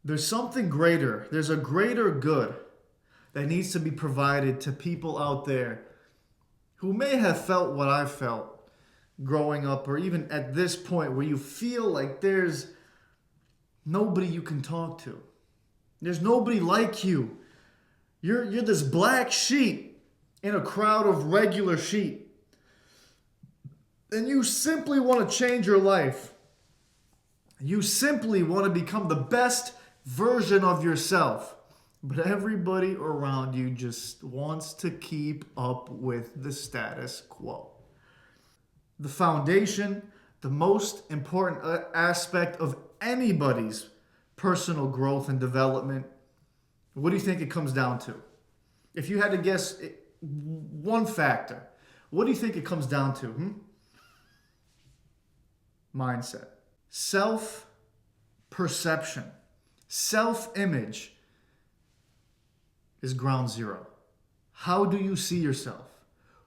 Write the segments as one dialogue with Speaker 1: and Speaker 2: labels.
Speaker 1: There's something greater. There's a greater good that needs to be provided to people out there who may have felt what I felt growing up, or even at this point where you feel like there's nobody you can talk to. There's nobody like you. You're this black sheep in a crowd of regular sheep. And you simply want to change your life. You simply want to become the best version of yourself. But everybody around you just wants to keep up with the status quo. The foundation, the most important aspect of anybody's personal growth and development, what do you think it comes down to? If you had to guess one factor, what do you think it comes down to? Mindset. Self-perception. Self-image is ground zero. How do you see yourself?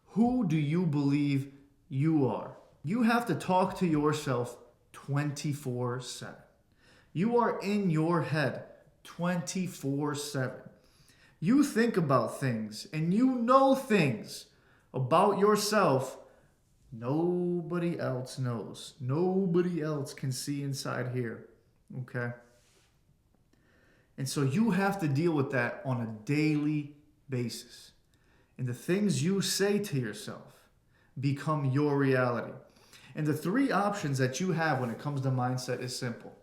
Speaker 1: Who do you believe you are? You have to talk to yourself 24/7. You are in your head 24/7. You think about things and you know things about yourself nobody else knows. Nobody else can see inside here. Okay? And so you have to deal with that on a daily basis. And the things you say to yourself become your reality. And the three options that you have when it comes to mindset is simple.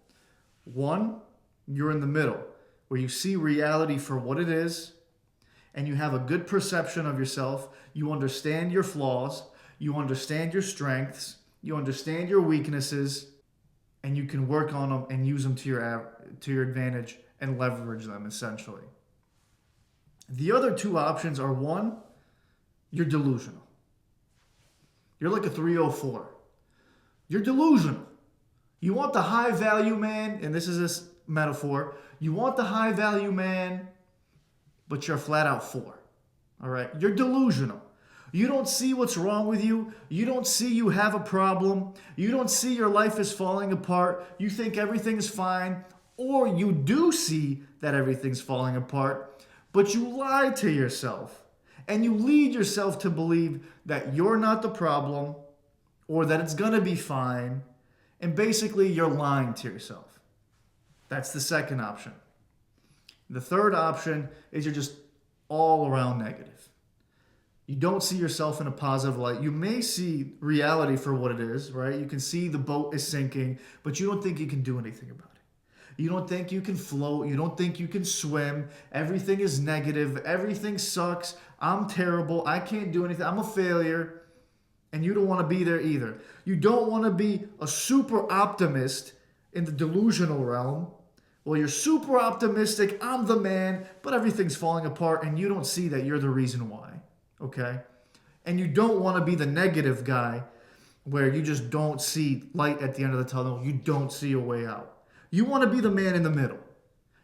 Speaker 1: One, you're in the middle, where you see reality for what it is, and you have a good perception of yourself. You understand your flaws, you understand your strengths, you understand your weaknesses, and you can work on them and use them to your advantage and leverage them, essentially. The other two options are, one, you're delusional. You're like a 304. You're delusional. You want the high value man, and this is this metaphor, you want the high value man, but you're a flat out 4. All right? You're delusional. You don't see what's wrong with you. You don't see you have a problem. You don't see your life is falling apart. You think everything's fine. Or you do see that everything's falling apart, but you lie to yourself. And you lead yourself to believe that you're not the problem, or that it's going to be fine. And basically, you're lying to yourself. That's the second option. The third option is you're just all around negative. You don't see yourself in a positive light. You may see reality for what it is, right? You can see the boat is sinking, but you don't think you can do anything about it. You don't think you can float. You don't think you can swim. Everything is negative. Everything sucks. I'm terrible. I can't do anything. I'm a failure. And you don't want to be there either. You don't want to be a super optimist in the delusional realm. Well, you're super optimistic. I'm the man, but everything's falling apart and you don't see that you're the reason why. Okay? And you don't want to be the negative guy where you just don't see light at the end of the tunnel. You don't see a way out. You want to be the man in the middle.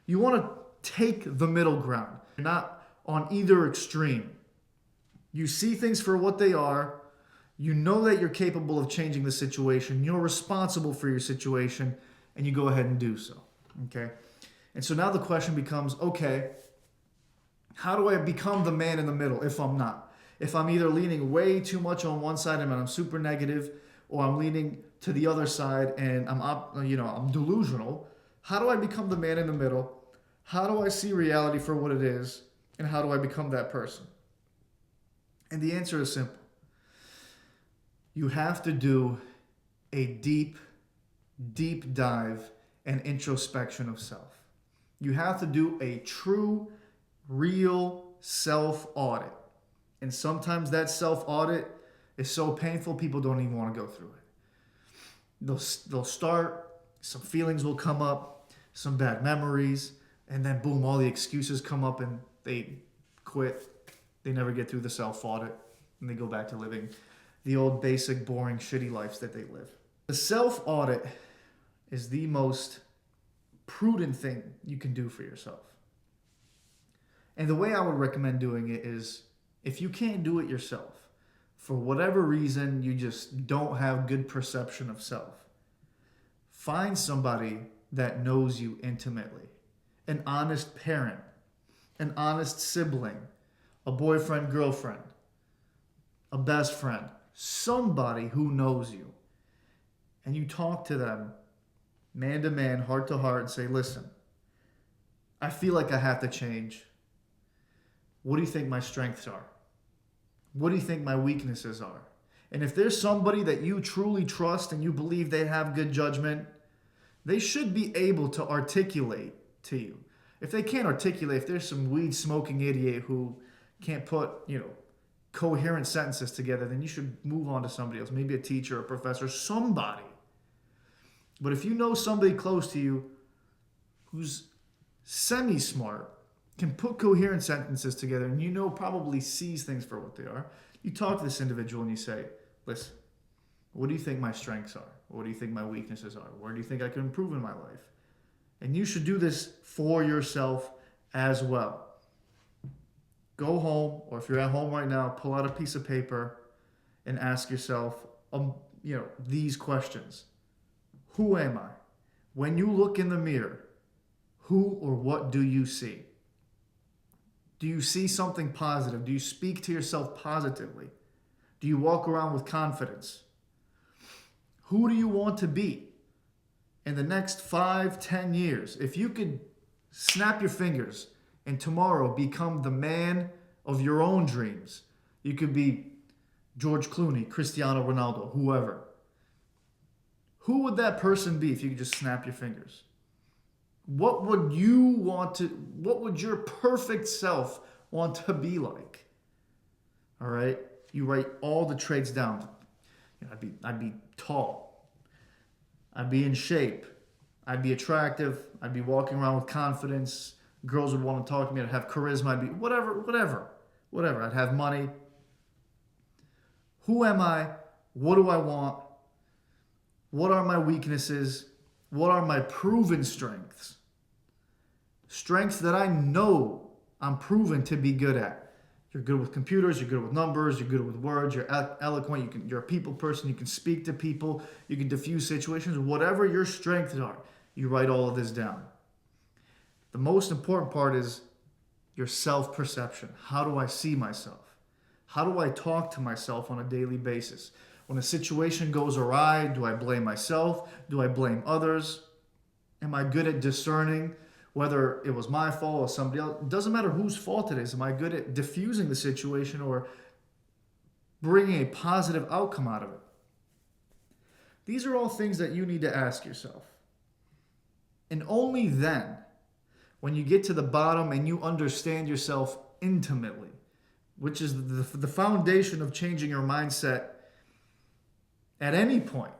Speaker 1: You want to take the middle ground. You're not on either extreme. You see things for what they are. You know that you're capable of changing the situation. You're responsible for your situation, and you go ahead and do so. Okay? And so now the question becomes, okay, how do I become the man in the middle if I'm not? If I'm either leaning way too much on one side and I'm super negative, or I'm leaning to the other side and I'm delusional, how do I become the man in the middle? How do I see reality for what it is? And how do I become that person? And the answer is simple. You have to do a deep, deep dive and introspection of self. You have to do a true, real self-audit. And sometimes that self-audit is so painful, people don't even want to go through it. They'll start, some feelings will come up, some bad memories, and then boom, all the excuses come up and they quit. They never get through the self-audit, and they go back to living the old basic, boring, shitty lives that they live. The self-audit is the most prudent thing you can do for yourself. And the way I would recommend doing it is, if you can't do it yourself, for whatever reason you just don't have good perception of self, find somebody that knows you intimately an honest parent, an honest sibling, a boyfriend, girlfriend, a best friend, somebody who knows you. And you talk to them man to man, heart to heart, and say, listen, I feel like I have to change. What do you think my strengths are? What do you think my weaknesses are? And if there's somebody that you truly trust and you believe they have good judgment, they should be able to articulate to you. If they can't articulate, if there's some weed smoking idiot who can't put, coherent sentences together, then you should move on to somebody else, maybe a teacher, a professor, somebody. But if you know somebody close to you who's semi-smart, can put coherent sentences together, and probably sees things for what they are, you talk to this individual and you say, listen, what do you think my strengths are? What do you think my weaknesses are? Where do you think I can improve in my life? And you should do this for yourself as well. Go home, or if you're at home right now, pull out a piece of paper and ask yourself, these questions. Who am I? When you look in the mirror, who or what do you see? Do you see something positive? Do you speak to yourself positively? Do you walk around with confidence? Who do you want to be in the next 5, 10 years? If you could snap your fingers and tomorrow become the man of your own dreams, you could be George Clooney, Cristiano Ronaldo, whoever. Who would that person be if you could just snap your fingers? What would your perfect self want to be like? All right? You write all the traits down. I'd be tall. I'd be in shape. I'd be attractive. I'd be walking around with confidence. Girls would want to talk to me. I'd have charisma. I'd be whatever. I'd have money. Who am I? What do I want? What are my weaknesses? What are my proven strengths? Strengths that I know I'm proven to be good at. You're good with computers, you're good with numbers, you're good with words, you're eloquent, you're a people person, you can speak to people, you can diffuse situations, whatever your strengths are, you write all of this down. The most important part is your self-perception. How do I see myself? How do I talk to myself on a daily basis? When a situation goes awry, do I blame myself? Do I blame others? Am I good at discerning whether it was my fault or somebody else? It doesn't matter whose fault it is. Am I good at diffusing the situation or bringing a positive outcome out of it? These are all things that you need to ask yourself. And only then, when you get to the bottom and you understand yourself intimately, which is the foundation of changing your mindset at any point,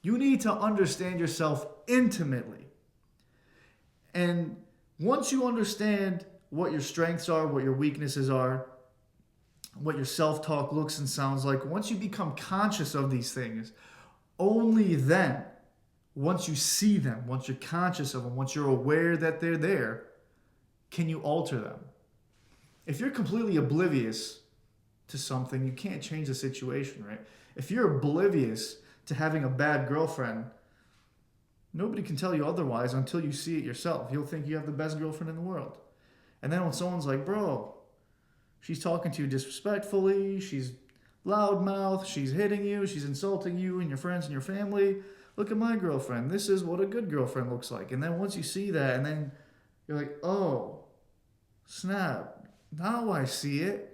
Speaker 1: you need to understand yourself intimately. And once you understand what your strengths are, what your weaknesses are, what your self-talk looks and sounds like, once you become conscious of these things, only then, once you see them, once you're conscious of them, once you're aware that they're there, can you alter them. If you're completely oblivious to something, you can't change the situation, right? If you're oblivious to having a bad girlfriend, nobody can tell you otherwise until you see it yourself. You'll think you have the best girlfriend in the world. And then when someone's like, bro, she's talking to you disrespectfully, she's loudmouth, she's hitting you, she's insulting you and your friends and your family. Look at my girlfriend. This is what a good girlfriend looks like. And then once you see that, and then you're like, oh, snap. Now I see it.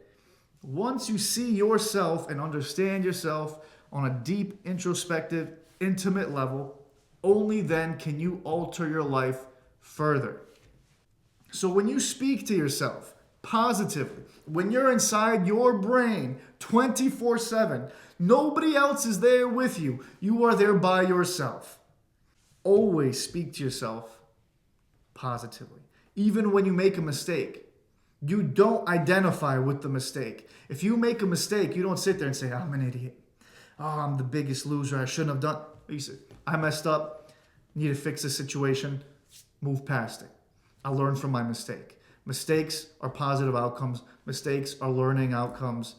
Speaker 1: Once you see yourself and understand yourself on a deep, introspective, intimate level, only then can you alter your life further. So when you speak to yourself positively, when you're inside your brain 24/7, nobody else is there with you. You are there by yourself. Always speak to yourself positively. Even when you make a mistake, you don't identify with the mistake. If you make a mistake, you don't sit there and say, I'm an idiot. Oh, I'm the biggest loser. I shouldn't have done. You say, I messed up. Need to fix the situation. Move past it. I learned from my mistake. Mistakes are positive outcomes. Mistakes are learning outcomes.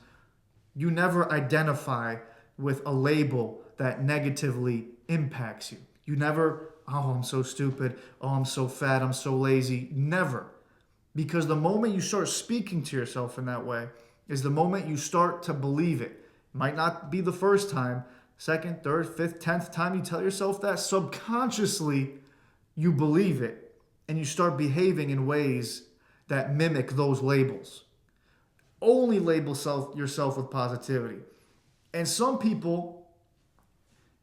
Speaker 1: You never identify with a label that negatively impacts you. You never oh, I'm so stupid. Oh, I'm so fat. I'm so lazy. Never. Because the moment you start speaking to yourself in that way is the moment you start to believe it. It might not be the first time, second, third, fifth, 10th time you tell yourself that. Subconsciously, you believe it and you start behaving in ways that mimic those labels. Only label yourself with positivity. And some people,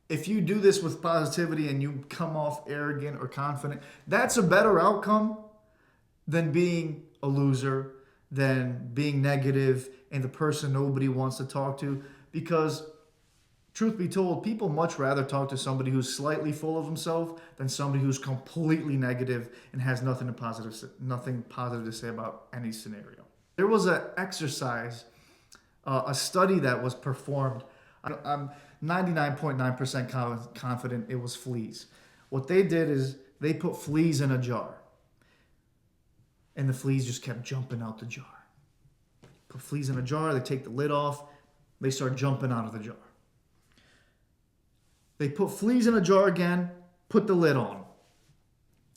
Speaker 1: if you do this with positivity and you come off arrogant or confident, that's a better outcome than being a loser, than being negative and the person nobody wants to talk to. Because truth be told, people much rather talk to somebody who's slightly full of himself than somebody who's completely negative and has nothing positive to say about any scenario. There was an exercise, a study that was performed. I'm 99.9% confident it was fleas. What they did is they put fleas in a jar. And the fleas just kept jumping out the jar. Put fleas in a jar, they take the lid off, they start jumping out of the jar. They put fleas in a jar again, put the lid on.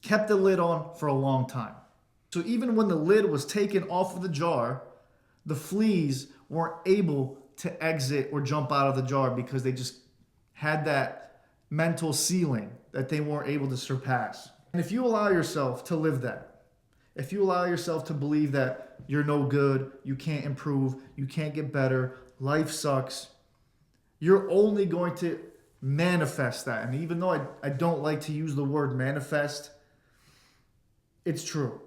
Speaker 1: Kept the lid on for a long time. So even when the lid was taken off of the jar, the fleas weren't able to exit or jump out of the jar because they just had that mental ceiling that they weren't able to surpass. And if you allow yourself to live that, if you allow yourself to believe that you're no good, you can't improve, you can't get better, life sucks, you're only going to manifest that. And even though I don't like to use the word manifest, it's true.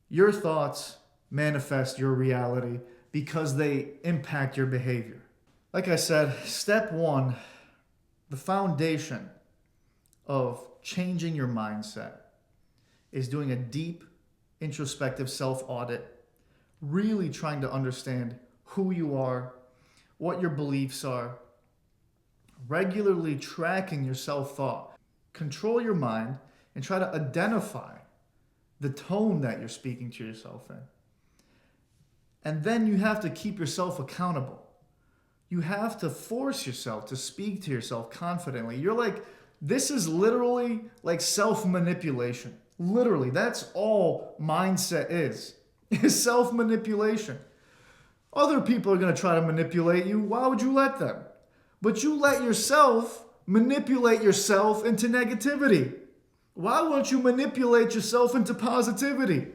Speaker 1: Your thoughts manifest your reality because they impact your behavior. Like I said, step one, the foundation of changing your mindset is doing a deep introspective self-audit, really trying to understand who you are, what your beliefs are, regularly tracking your self-thought. Control your mind and try to identify the tone that you're speaking to yourself in. And then you have to keep yourself accountable. You have to force yourself to speak to yourself confidently. This is literally like self-manipulation. Literally, that's all mindset is self-manipulation. Other people are going to try to manipulate you. Why would you let them? But you let yourself manipulate yourself into negativity. Why won't you manipulate yourself into positivity?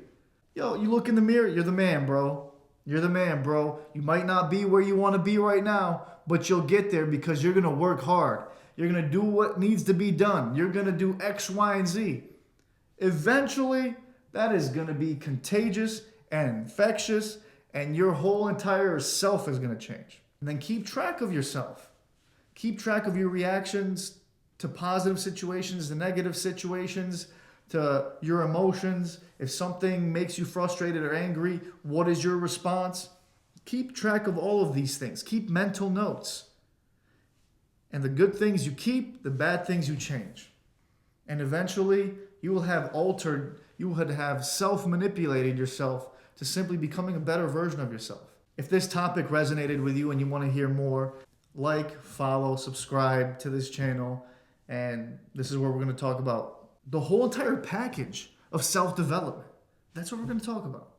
Speaker 1: Yo, you look in the mirror, you're the man, bro. You're the man, bro. You might not be where you want to be right now, but you'll get there because you're going to work hard. You're going to do what needs to be done. You're going to do X, Y, and Z. Eventually, that is going to be contagious and infectious, and your whole entire self is going to change. And then keep track of yourself. Keep track of your reactions to positive situations, to negative situations, to your emotions. If something makes you frustrated or angry, what is your response? Keep track of all of these things. Keep mental notes. And the good things you keep, the bad things you change. And eventually, you will have self-manipulated yourself to simply becoming a better version of yourself. If this topic resonated with you and you want to hear more, like, follow, subscribe to this channel. And this is where we're going to talk about the whole entire package of self-development. That's what we're going to talk about.